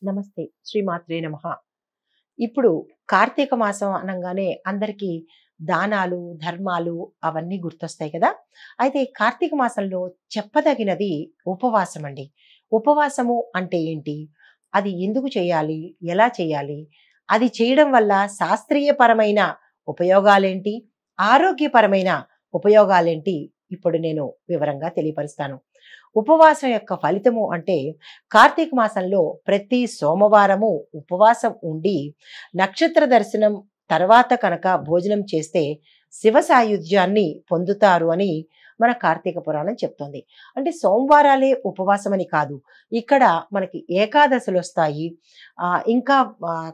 నమస్తే. శ్రీమాత్రే నమః. ఇప్పుడు కార్తీక మాసం అనంగానే అందరికీ దానాలు, ధర్మాలు అవన్నీ గుర్తొస్తాయి కదా! అయితే కార్తీక మాసంలో చెప్పదగినది ఉపవాసం అండి. ఉపవాసము అంటే ఏంటి? అది ఎందుకు చేయాలి? ఎలా చేయాలి? అది చేయడం వల్ల శాస్త్రీయపరమైన ఉపయోగాలేంటి? ఆరోగ్యపరమైన ఉపయోగాలేంటి? ఇప్పుడు నేను వివరంగా తెలియపరుస్తాను. ఉపవాసం యొక్క ఫలితము అంటే కార్తీక మాసంలో ప్రతి సోమవారము ఉపవాసం ఉండి నక్షత్ర దర్శనం తర్వాత కనుక భోజనం చేస్తే శివ సాయుధ్యాన్ని పొందుతారు అని మన కార్తీక పురాణం చెప్తోంది. అంటే సోమవారాలే ఉపవాసం అని కాదు. ఇక్కడ మనకి ఏకాదశులు వస్తాయి. ఇంకా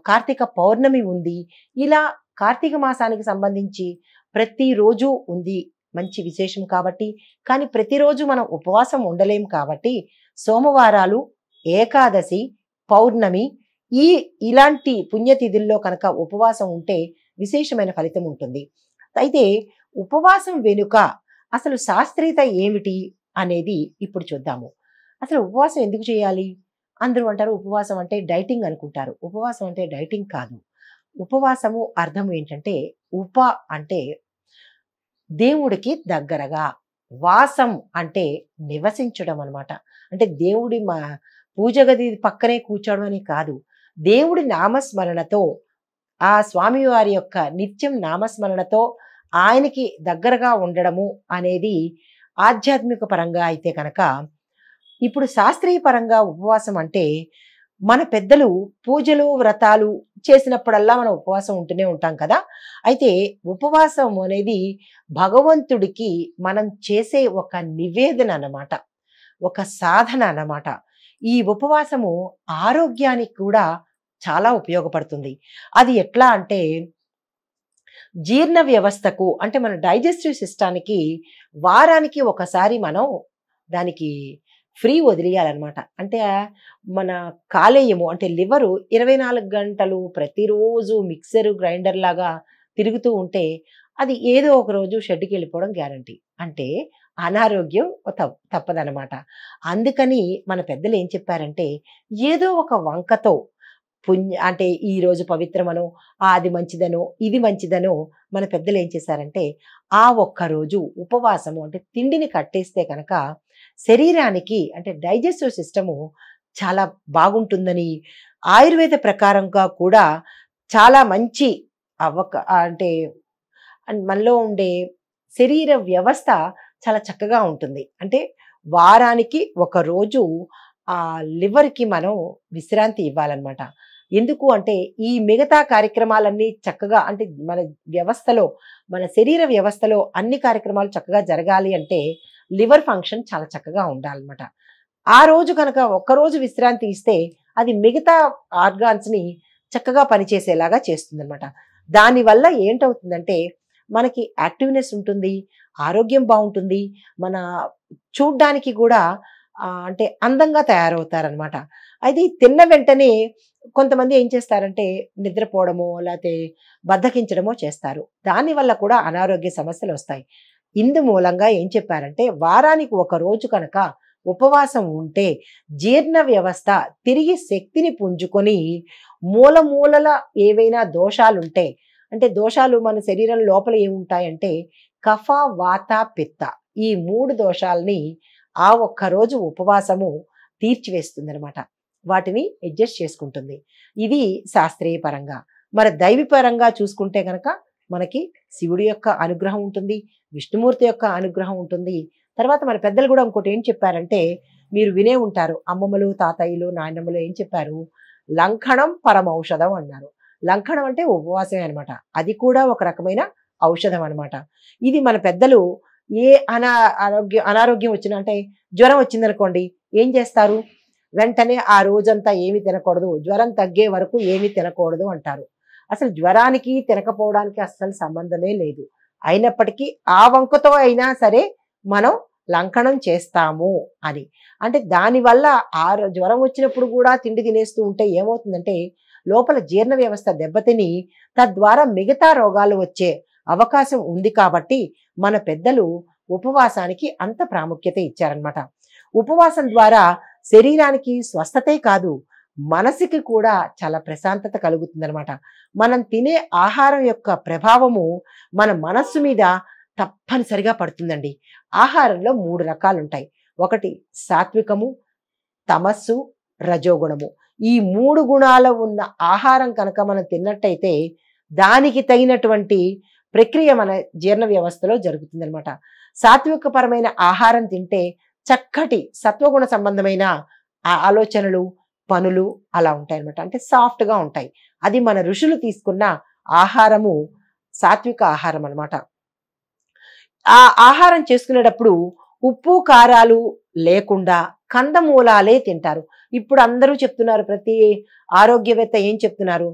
కార్తీక పౌర్ణమి ఉంది. ఇలా కార్తీక మాసానికి సంబంధించి ప్రతిరోజు ఉంది. మంచి విశేషం కాబట్టి, కానీ ప్రతిరోజు మనం ఉపవాసం ఉండలేం కాబట్టి సోమవారాలు, ఏకాదశి, పౌర్ణమి ఇలాంటి పుణ్యతిథుల్లో కనుక ఉపవాసం ఉంటే విశేషమైన ఫలితం ఉంటుంది. అయితే ఉపవాసం వెనుక అసలు శాస్త్రీయత ఏమిటి అనేది ఇప్పుడు చూద్దాము. అసలు ఉపవాసం ఎందుకు చేయాలి? అందరూ అంటారు ఉపవాసం అంటే డైటింగ్ అనుకుంటారు. ఉపవాసం అంటే డైటింగ్ కాదు. ఉపవాసము అర్థం ఏంటంటే అంటే దేవుడికి దగ్గరగా, వాసం అంటే నివసించడం అనమాట. అంటే దేవుడి పూజ గది పక్కనే కూర్చోవడం అని కాదు. దేవుడి నామస్మరణతో ఆ స్వామివారి యొక్క నిత్యం నామస్మరణతో ఆయనకి దగ్గరగా ఉండడము అనేది ఆధ్యాత్మిక పరంగా అయితే కనుక, ఇప్పుడు శాస్త్రీయ పరంగా ఉపవాసం అంటే మన పెద్దలు పూజలు, వ్రతాలు చేసినప్పుడల్లా మనం ఉపవాసం ఉంటూనే ఉంటాం కదా! అయితే ఉపవాసం అనేది భగవంతుడికి మనం చేసే ఒక నివేదన అన్నమాట. ఒక సాధన అన్నమాట. ఈ ఉపవాసము ఆరోగ్యానికి కూడా చాలా ఉపయోగపడుతుంది. అది ఎట్లా అంటే జీర్ణ వ్యవస్థకు అంటే మన డైజెస్టివ్ సిస్టానికి వారానికి ఒకసారి మనం దానికి ఫ్రీ వదిలేయాలన్నమాట. అంటే మన కాలేయము అంటే లివరు 24 గంటలు ప్రతిరోజు మిక్సర్ గ్రైండర్ లాగా తిరుగుతూ ఉంటే అది ఏదో ఒక రోజు షెడ్డుకి వెళ్ళిపోవడం గ్యారంటీ. అంటే అనారోగ్యం తప్పదనమాట. అందుకని మన పెద్దలు ఏం చెప్పారంటే ఏదో ఒక వంకతో అంటే ఈ రోజు పవిత్రమనో, అది మంచిదనో, ఇది మంచిదనో మన పెద్దలు ఏం చేశారంటే ఆ ఒక్కరోజు ఉపవాసము అంటే తిండిని కట్టేస్తే కనుక శరీరానికి అంటే డైజెస్టివ్ సిస్టము చాలా బాగుంటుందని, ఆయుర్వేద ప్రకారంగా కూడా చాలా మంచి అంటే మనలో ఉండే శరీర వ్యవస్థ చాలా చక్కగా ఉంటుంది. అంటే వారానికి ఒక రోజు ఆ లివర్‌కి మనం విశ్రాంతి ఇవ్వాలన్నమాట. ఎందుకు అంటే ఈ మిగతా కార్యక్రమాలన్నీ చక్కగా అంటే మన వ్యవస్థలో, మన శరీర వ్యవస్థలో అన్ని కార్యక్రమాలు చక్కగా జరగాలి అంటే లివర్ ఫంక్షన్ చాలా చక్కగా ఉండాలన్నమాట. ఆ రోజు కనుక ఒక్కరోజు విశ్రాంతి ఇస్తే అది మిగతా ఆర్గాన్స్‌ని చక్కగా పనిచేసేలాగా చేస్తుందన్నమాట. దానివల్ల ఏంటవుతుందంటే మనకి యాక్టివ్‌నెస్ ఉంటుంది, ఆరోగ్యం బావుంటుంది, మన చూడ్డానికి కూడా అంటే అందంగా తయారవుతారనమాట. అయితే తిన్న వెంటనే కొంతమంది ఏం చేస్తారంటే నిద్రపోవడమో లేతే బద్ధకించడమో చేస్తారు. దానివల్ల కూడా అనారోగ్య సమస్యలు వస్తాయి. ఇందు మూలంగా ఏం చెప్పారంటే వారానికి ఒక రోజు కనుక ఉపవాసం ఉంటే జీర్ణ వ్యవస్థ తిరిగి శక్తిని పుంజుకొని మూలల ఏవైనా దోషాలుంటే అంటే దోషాలు మన శరీరం లోపల ఏముంటాయంటే కఫ, వాత, పిత్త ఈ 3 దోషాలని ఆ ఒక్కరోజు ఉపవాసము తీర్చివేస్తుందనమాట. వాటిని అడ్జస్ట్ చేసుకుంటుంది. ఇది శాస్త్రీయ పరంగా. మరి దైవీపరంగా చూసుకుంటే గనక మనకి శివుడి యొక్క అనుగ్రహం ఉంటుంది, విష్ణుమూర్తి యొక్క అనుగ్రహం ఉంటుంది. తర్వాత మన పెద్దలు కూడా ఇంకోటి ఏం చెప్పారంటే మీరు వినే ఉంటారు. అమ్మమ్మలు, తాతయ్యలు, నాయనమ్మలు ఏం చెప్పారు? లంఘనం పరమౌషధం అన్నారు. లంఘనం అంటే ఉపవాసమే అనమాట. అది కూడా ఒక రకమైన ఔషధం అనమాట. ఇది మన పెద్దలు ఏ అనారోగ్యం వచ్చినా అంటే జ్వరం వచ్చిందనుకోండి ఏం చేస్తారు? వెంటనే ఆ రోజంతా ఏమి తినకూడదు, జ్వరం తగ్గే వరకు ఏమి తినకూడదు అంటారు. అసలు జ్వరానికి తినకపోవడానికి అస్సలు సంబంధమే లేదు. అయినప్పటికీ ఆ వంకతో అయినా సరే మనం లంఘనం చేస్తాము అని. అంటే దానివల్ల జ్వరం వచ్చినప్పుడు కూడా తిండి తినేస్తూ ఉంటే ఏమవుతుందంటే లోపల జీర్ణ వ్యవస్థ దెబ్బతిని తద్వారా మిగతా రోగాలు వచ్చే అవకాశం ఉంది కాబట్టి మన పెద్దలు ఉపవాసానికి అంత ప్రాముఖ్యత ఇచ్చారనమాట. ఉపవాసం ద్వారా శరీరానికి స్వస్థతే కాదు మనసుకి కూడా చాలా ప్రశాంతత కలుగుతుందనమాట. మనం తినే ఆహారం యొక్క ప్రభావము మన మనస్సు మీద తప్పనిసరిగా పడుతుందండి. ఆహారంలో 3 రకాలుంటాయి. ఒకటి సాత్వికము, తమస్సు, రజోగుణము. ఈ 3 గుణాలు ఉన్న ఆహారం కనుక మనం తిన్నట్టయితే దానికి తగినటువంటి ప్రక్రియ మన జీర్ణ వ్యవస్థలో జరుగుతుందనమాట. సాత్వికపరమైన ఆహారం తింటే చక్కటి సత్వగుణ సంబంధమైన ఆలోచనలు, పనులు అలా ఉంటాయన్నమాట. అంటే సాఫ్ట్‌గా ఉంటాయి. అది మన ఋషులు తీసుకున్న ఆహారము సాత్విక ఆహారం అన్నమాట. ఆ ఆహారం చేసుకునేటప్పుడు ఉప్పు, కారాలు లేకుండా కందమూలాలే తింటారు. ఇప్పుడు అందరూ చెప్తున్నారు, ప్రతి ఆరోగ్యవేత్త ఏం చెప్తున్నారు?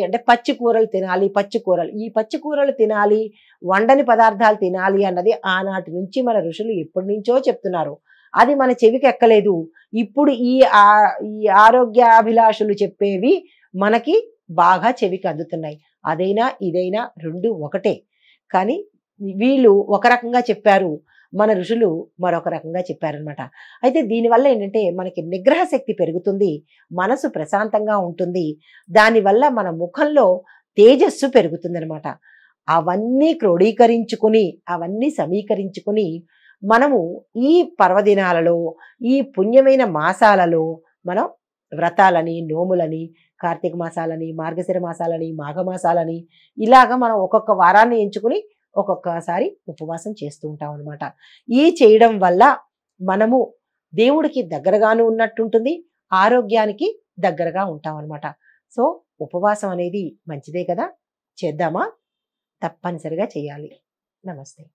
అంటే పచ్చి కూరలు తినాలి, పచ్చి కూరలు. ఈ పచ్చి కూరలు తినాలి, వండని పదార్థాలు తినాలి అన్నది ఆనాటి నుంచి మన ఋషులు ఎప్పటి నుంచో చెప్తున్నారు. అది మన చెవికి ఎక్కలేదు. ఇప్పుడు ఈ ఆరోగ్యాభిలాషులు చెప్పేవి మనకి బాగా చెవికి అందుతున్నాయి. అదైనా ఇదైనా 2 ఒకటే. కానీ వీళ్ళు ఒక రకంగా చెప్పారు, మన ఋషులు మరొక రకంగా చెప్పారనమాట. అయితే దీనివల్ల ఏంటంటే మనకి నిగ్రహ శక్తి పెరుగుతుంది, మనసు ప్రశాంతంగా ఉంటుంది. దానివల్ల మన ముఖంలో తేజస్సు పెరుగుతుందనమాట. అవన్నీ క్రోడీకరించుకుని, అవన్నీ సమీకరించుకుని మనము ఈ పర్వదినాలలో, ఈ పుణ్యమైన మాసాలలో మనం వ్రతాలని, నోములని, కార్తీక మాసాలని, మార్గశిర మాసాలని, మాఘమాసాలని ఇలాగ మనం ఒక్కొక్క వారాన్ని ఎంచుకుని ఒక్కొక్కసారి ఉపవాసం చేస్తూ ఉంటాం అనమాట. ఈ చేయడం వల్ల మనము దేవుడికి దగ్గరగాను ఉన్నట్టుంటుంది, ఆరోగ్యానికి దగ్గరగా ఉంటాం అనమాట. సో ఉపవాసం అనేది మంచిదే కదా, చేద్దామా? తప్పనిసరిగా చేయాలి. నమస్తే.